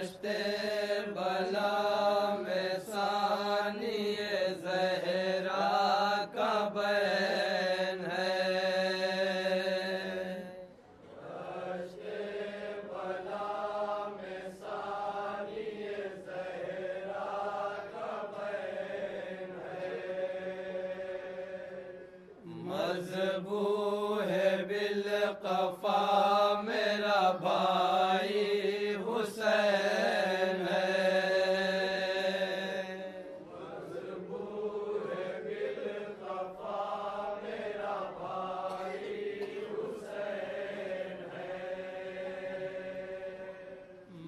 दश्ते बला में सानी ज़हरा का बैन है। दश्ते बला में सानी ज़हरा का बैन है। मज़बूह बिल क़फ़ा मेरा भाई हुसैन है। मज़बूह बिल क़फ़ा मेरा भाई हुसैन है।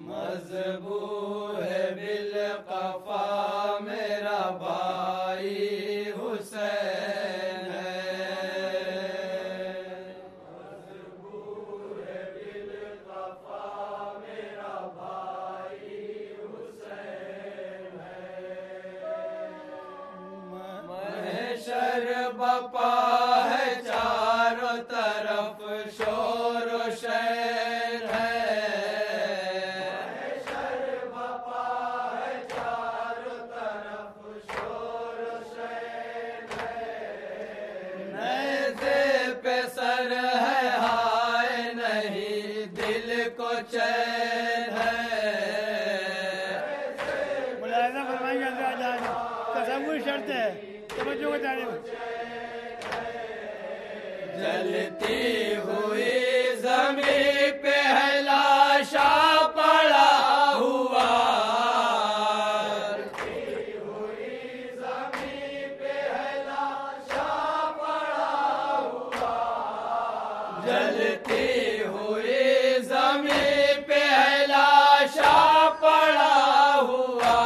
मज़बूह बिल क़फ़ा मेरा भाई हुसैन है। महशर बपा है चारों तरफ शोर शैर है। महशर बपा है चारों तरफ शोर शैर है। नेज़े पे सर है हाय नहीं दिल को चैन है। मुलाहिज़ा फरमाएंगे अल्लाह तसव्वुर शर्त है तवज्जो को जाने में। जलती हुई ज़मीं पे है लाशा पड़ा हुआ। जलती हुई ज़मीं पे है लाशा पड़ा हुआ। जलती हुई ज़मीं पे है लाशा पड़ा हुआ।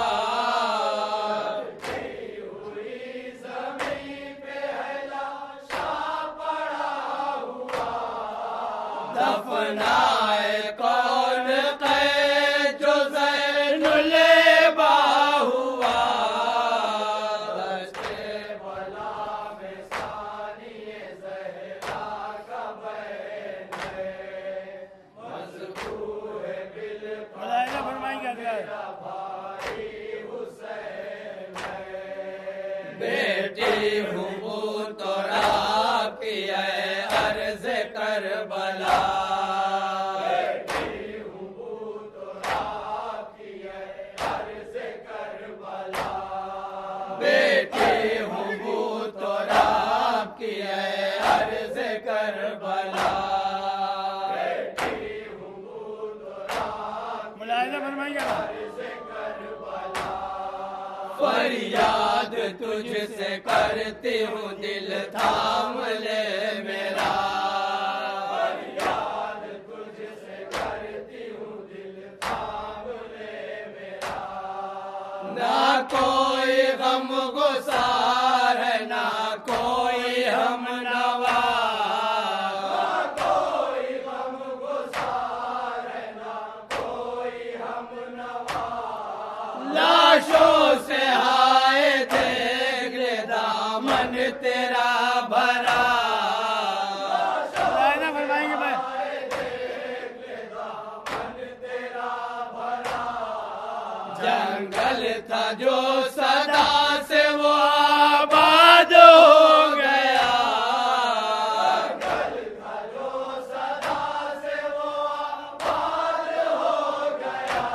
दफनाए कौन कैद जो ज़ैनुल बा हुआ। दश्ते बला में सानी ज़हरा का बैन है। मज़बूह बिल मुलाहिज़ा फरमाएंगे मेरा भाई हुसैन है। बेटी हूँ तो आपकी है अर्ज़ करबला। बेटी हूँ तो आपकी है अर्ज़ करबला। बेटी हूँ तो आपकी है अर्ज़ करबला। बेटी हूँ तो मुलाहिज़ा फरमाएंगे फरियाद तुझसे करती हूँ दिल थाम ले मेरा। फरियाद तुझसे करती हूँ दिल थाम ले मेरा। ना कोई गम गुसार है ना कोई हम नवा। ना कोई गम गुसार है ना कोई हम नवा। लाशों से हाय देख ले दामन तेरा भरा। मुलाहिज़ा फरमाएंगे भाई जंगल था जो सदा से वो आबाद हो गया। जंगल था जो सदा से वो आबाद हो गया।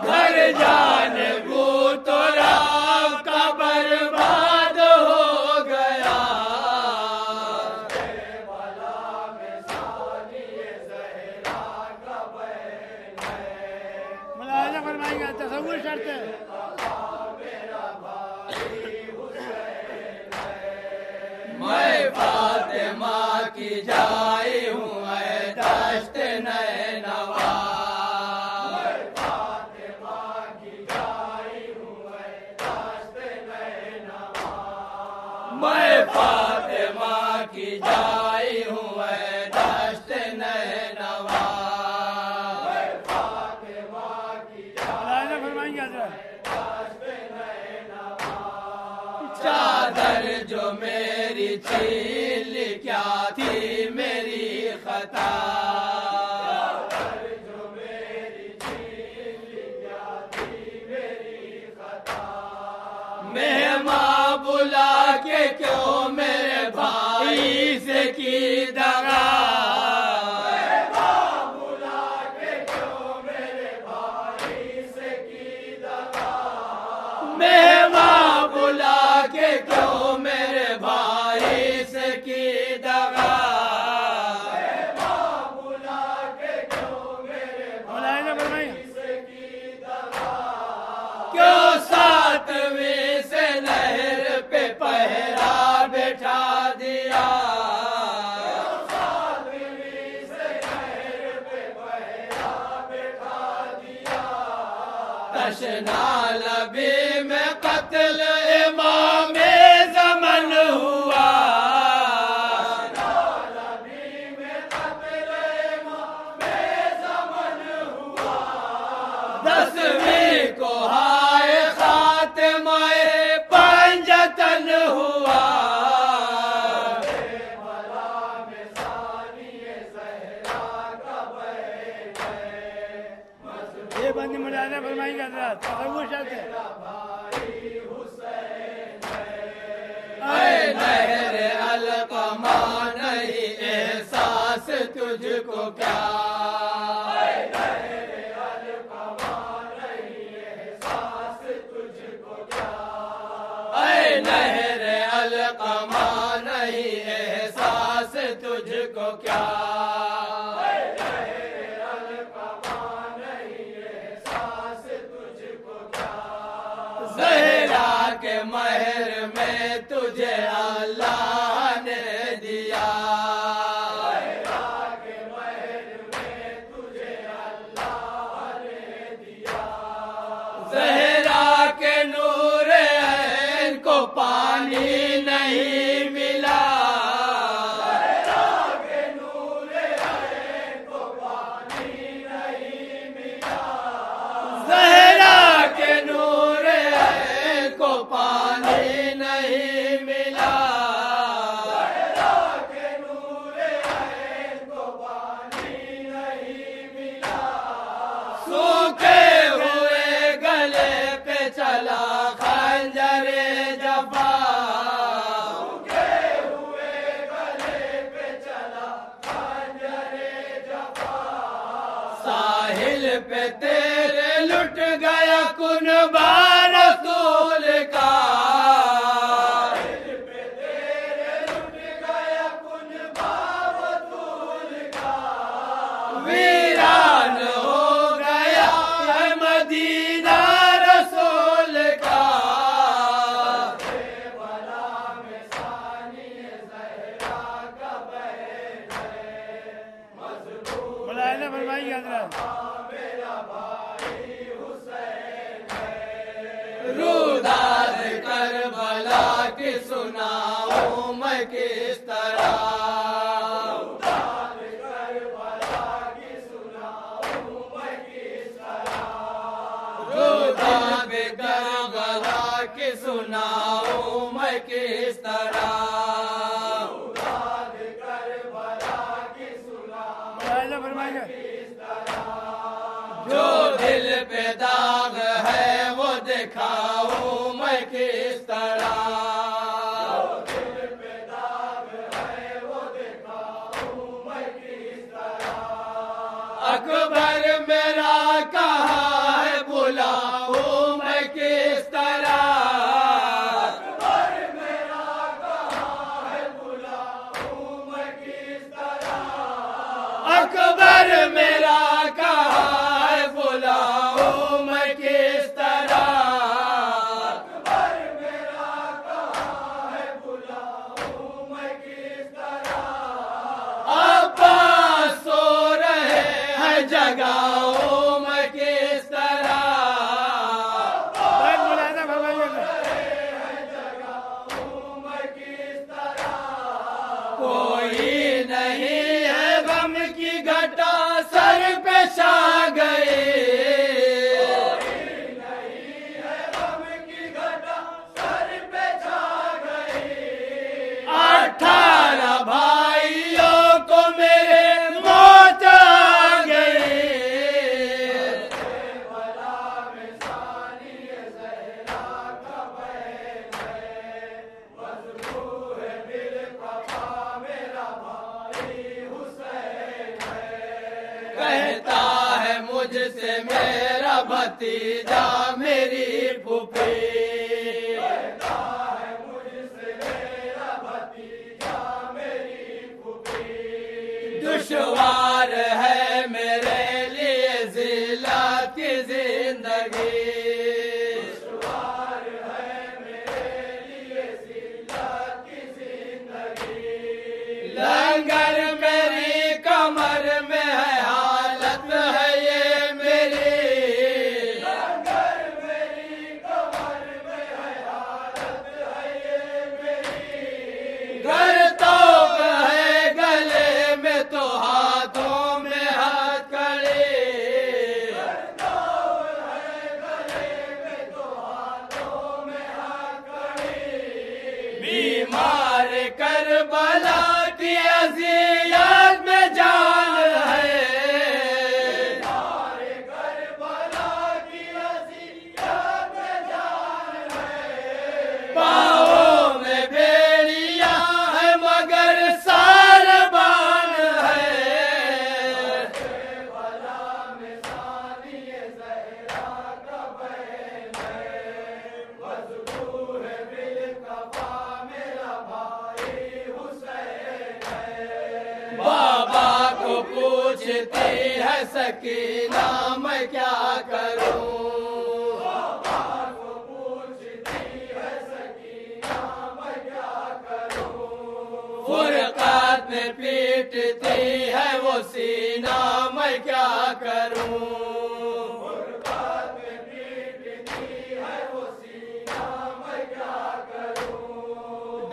घर जाने वो तो राम का बर्बाद हो गया। बला में सानी ज़हरा का बैन है। मुलाहिज़ा फरमाएंगे तसव्वुर शर्त है। मैं फातिमा की जाई हूँ मैं दश्ते नैनवा। मैं फातिमा की जाई हूँ मैं दश्ते नैनवा। मैं फातिमा की जाई हूँ मैं दश्ते नैनवा। मैं फातिमा की मुलाहिज़ा फरमाएंगे चादर जो मेरी छीन क्या थी मेरी खता। चादर जो मेरी छीन बुला के क्यों मेरे भाई से की दगा, बुला के क्यों मेरे भाई से की दगा, मेहमान बुला के क्यों मेरे भाई से की दगा, मेहमान बुला के क्यों मेरे भाई से की दगा, क्यों सातवीं से नहर पे पहरा बैठा दिया, सातवीं से नहर पे पहरा बैठा दिया, तशना लबी में कत्ल इमामे ज़मन हुआ, तशना लबी में कत्ल इमामे ज़मन हुआ, 10वीं को हाय खातिमाए पंजतन हुआ, ये बंदी मुलाना फरमाएंगे हजरत वो शर्त है। ऐ नहरे अलकमा नहीं एहसास तुझको क्या, ऐ नहरे अलकमा नहीं एहसास तुझको क्या, ऐ नहरे अलकमा नहीं एहसास तुझको क्या, ऐ नहरे अलकमा नहीं एहसास तुझको क्या, ज़हरा के महर में तुझे अल्लाह ने दिया, ज़हरा के महर में तुझे अल्लाह ने दिया, ज़हरा के नूर ऐन को पानी नहीं मिला, ज़हरा के नूर ऐन को पानी नहीं मिला, ज़हरा के नूर ऐन को पानी नहीं मिला, ज़हरा के नूर ऐन को पानी नहीं मिला, सूखे हुए गले पे चला खंजरे जफा, सूखे हुए गले पे चला खंजरे जफा, साहिल पे तेरे लुट गया कुनबा रसूल का, साहिल पे तेरे लुट गया कुनबा रसूल का, वीरान हो गया है मदीना रसूल का, बला में सानी ज़हरा का बहन है, मज़लूम मुलाना फरमाएंगे हजरत रूदाद करबला की सुनाऊं मैं किस तरह, रूदाद करबला की सुनाऊं मैं किस तरह, रूदाद करबला की सुनाऊं मैं किस तरह, रूदाद करबला की सुनाऊं मुलाना फरमाएंगे जो दिल पे दाग है वो दिखाऊं मैं किस तरह, जो दिल पे दाग है वो दिखाऊं मैं किस तरह, अकबर मेरा कहाँ है बुलाऊं मैं किस तरह, अकबर मेरा कहाँ है बुलाऊं मैं किस तरह, अकबर मेरा कहाँ है बुलाऊं मैं किस तरह, अकबर मेरा कहाँ है बुलाऊं मैं किस तरह, अब्बास सो रहे हैं जगाऊं मैं किस तरह, मुलाना फरमाएंगे जगाऊं मैं किस तरह, कोई नहीं है गम की घटा सर पे छा गई, कोई नहीं है गम की घटा सर पे छा गई, 18 भाइयों को मेरे मौत आ गई, बला में सानी ज़हरा का बहन है, कहता है मुझसे मेरा भतीजा मेरी फूफी, दुश्वार है मेरे लिए जिला की जिंदगी, दुश्वार है मेरे लिए जिला की जिंदगी। लंगर मेरी कमर में है हालत है ये मेरी, लंगर मेरी कमर में है हालत है ये मेरी। घर तो है गले में तो हाथों में हथकड़ी, घर तो है गले में तो हाथों में हथकड़ी। बीमार करबला की अज़ियत में जान है, बीमार करबला की अज़ियत में जान है। पाँवों में बेड़िया है मगर सारबान है, करबला में सानिए ज़हरा का बहन है। मज़बूर बिल कफ़ा मेरा भाई हुसैन है। बाबा को पूछती है सकीना मैं क्या करूं, बाबा को पूछती है सकीना मैं क्या करूं। फुरक़ात में पीटती है वो सीना मैं क्या करूं, फुरक़ात में पीटती है वो सीना मैं क्या करूं।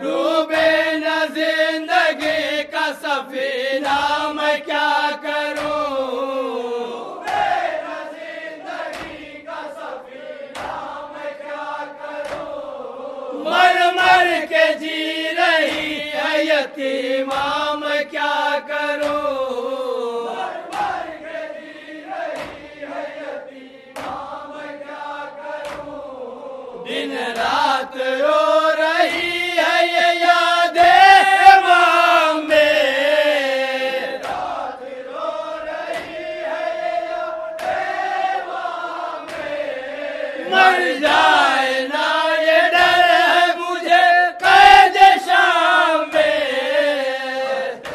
डूबे न जिंदगी का सफीना मैं क्या करूं, डूबे न जिंदगी का सफीना मैं क्या करूं। मर मर के जी रही है यतीमा मैं क्या करूं, मर मर के जी रही है यतीमा मैं क्या करूं। दिन रात रो रही है ये यादें इमाम में, रात रो रही है ये यादें इमाम में। मर जाए ना ये डर है मुझे कैद शाम में,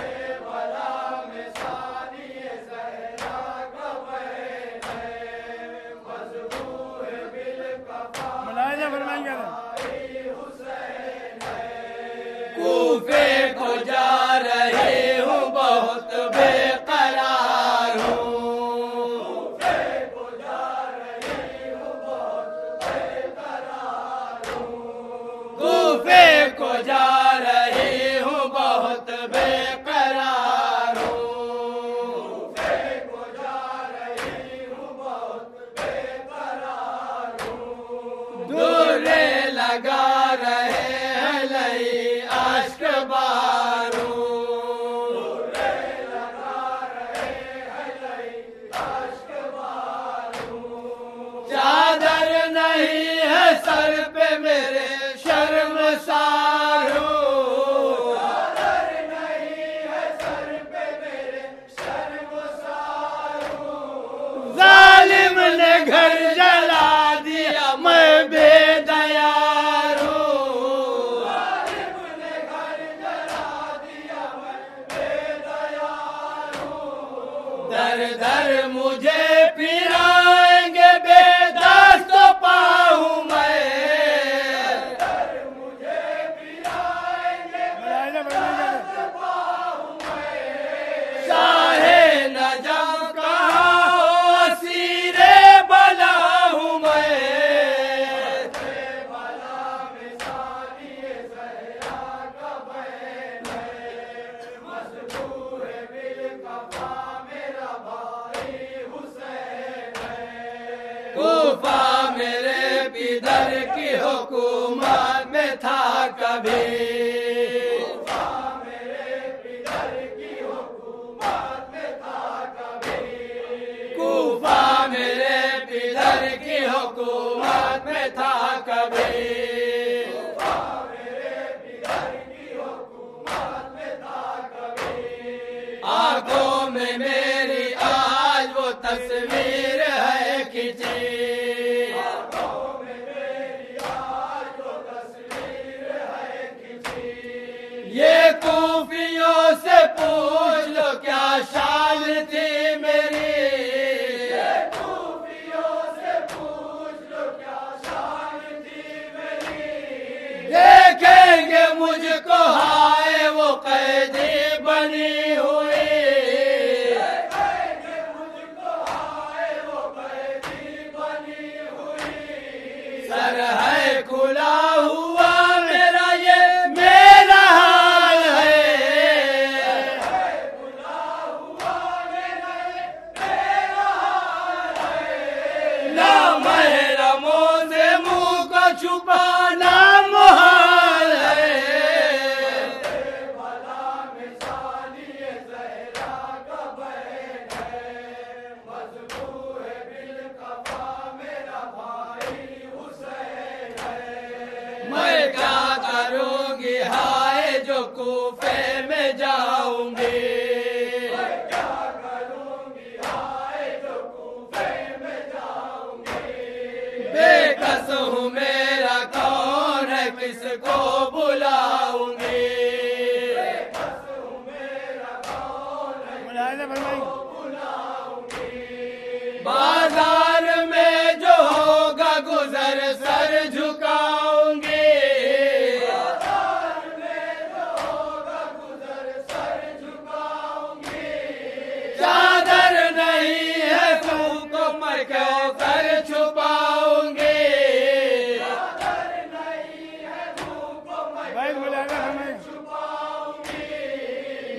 करबला में सानिए ज़हरा का बहन है। मज़बूर बिल कफ़ा मुलाहिजा फरमाएंगे। कूफे को जा रही हूँ बहुत बेकरार हूँ, कूफे को जा रही हूँ बहुत बेकरार हूँ। कूफे को जा रही हूँ बहुत बेकरार हूँ, कूफे को जा रही हूँ बहुत बेकरार हूँ। दूरे लगा रहे हैं लई अश्क बारू, दूरे लगा रहे हैं लई अश्क बारू। चादर नहीं है सर पे मेरे शर्मसार हूँ, चादर नहीं है सर पे मेरे शर्मसार हूँ। जालिम ने घर जला दिया मैं बेदयार हूँ, जालिम ने घर जला दिया मैं बेदयार हूँ। दर दर मुझे फिराएंगे बेदस्त पाऊँ मैं, दर मुझे फिराएंगे मुलाहिजा फरमाएंगे। पाऊँ मैं। चाहे न जाऊँ कहाँ हो असीरे बला हूँ मैं, करबला में सानिए ज़हरा का बहन है। मज़बूर बिल कफ़ा मेरा भाई हुसैन है। कूफा मेरे पिदर की हुकूमत में था कभी, कूफा मेरे पिदर की हुकूमत में था कभी, कूफा मेरे पिदर की हुकूमत में था कभी, कूफा मेरे पिदर की हुकूमत में था कभी। आंखों में मेरी आज वो तस्वीर है खिंची, आंखों में मेरी आज वो तस्वीर है खिंची। ये कूफियों से पूछ लो क्या शान थी मेरी, ये कूफियों से पूछ लो क्या शान थी मेरी। देखेंगे मुझको हाय वो कैदी बनी हुई, देखेंगे मुझको हाय वो कैदी बनी हुई। सर है खुला हुआ मेरा ये मेरा हाल है, खुला हुआ मेरा ये मेरा हाल है। ना महरमों से मुंह को छुपाना मुहाल है, मैं क्या करूंगी हाय जो कूफे में जाऊंगी, मैं क्या करूंगी हाय जो कूफे में जाऊंगी। बेकस हूँ मेरा कौन है किसको बुलाऊंगी, बेकस हूँ मेरा कौन है किसको बुलाऊंगी। बाजार में जो होगा गुजर सर झुकाऊंगी, बाजार में जो होगा गुजर सर झुकाऊंगी। चादर नहीं है तुमको मैं क्यों कर छुपाऊंगी, चादर नहीं है तुमको मैं क्यों छुपाऊंगी।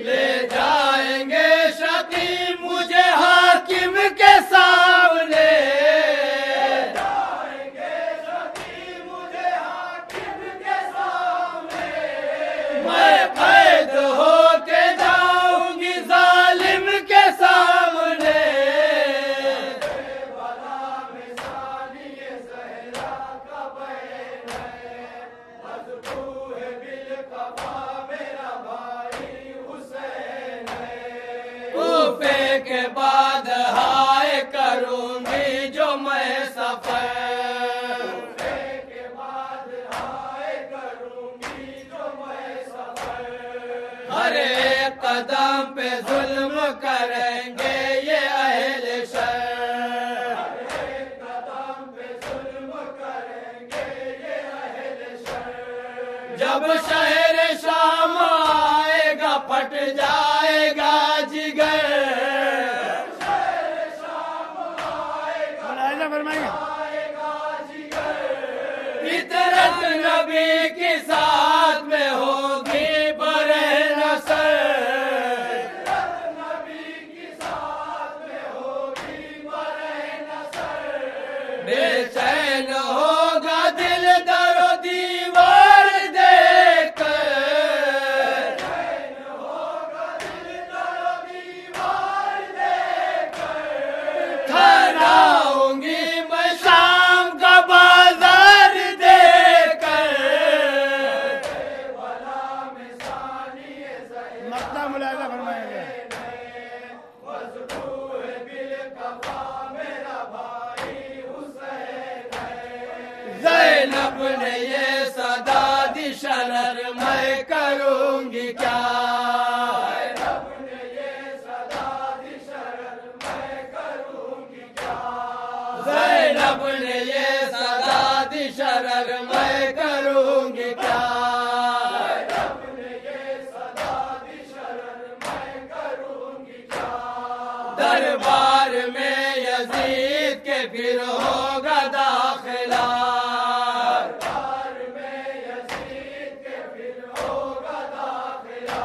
ले जाएंगे शकी मुझे हाकिम के सामने, जाएंगे शकी मुझे हाकिम के सामने। मैं कैद होके जाऊंगी जालिम के सामने, भला मिसाली ये सहरा का बैन है। मजबूर है बिलकफा मेरा भाई हुसैन है। कूफे के बाद हाय करूंगी जो मैं सफर, कूफे के बाद हाय करूंगी जो मैं सफर। हर एक कदम पे जुल्म करेंगे ये अहले शर, हर एक कदम पे जुल्म करेंगे ये अहले शर। जब शहर शाम आएगा फट जाएगा जिगर, फितरत नबी के साथ में होगी बरह नसर, फितरत नबी के साथ में होगी बरह नसर। बेचैन होगा दिल दरो दीवार देखकर, बेचैन होगा दिल दरो दीवार देखकर। ठहराऊंगी मैं शाम का बाजार देखकर, भला मिसाली ये मक्ता मुलायजा फरमाएंगे। मजबूर बिलकफा मेरा भाई हुसैन है। ज़ैनब ने ये सदा दी शरर मैं करूंगी क्या, ज़ैनब ने ये सदा दी शरर मैं करूंगी क्या। ज़ैनब ने ये सदा दी शरर मैं करूंगी क्या, ज़ैनब ने ये सदा दी शरर मैं करूंगी क्या। दरबार में यजीद के फिर होगा दाखिला, दरबार में यजीद के फिर होगा दाखिला।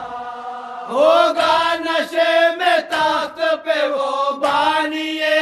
होगा नशे में ताख्त पे वो बानिए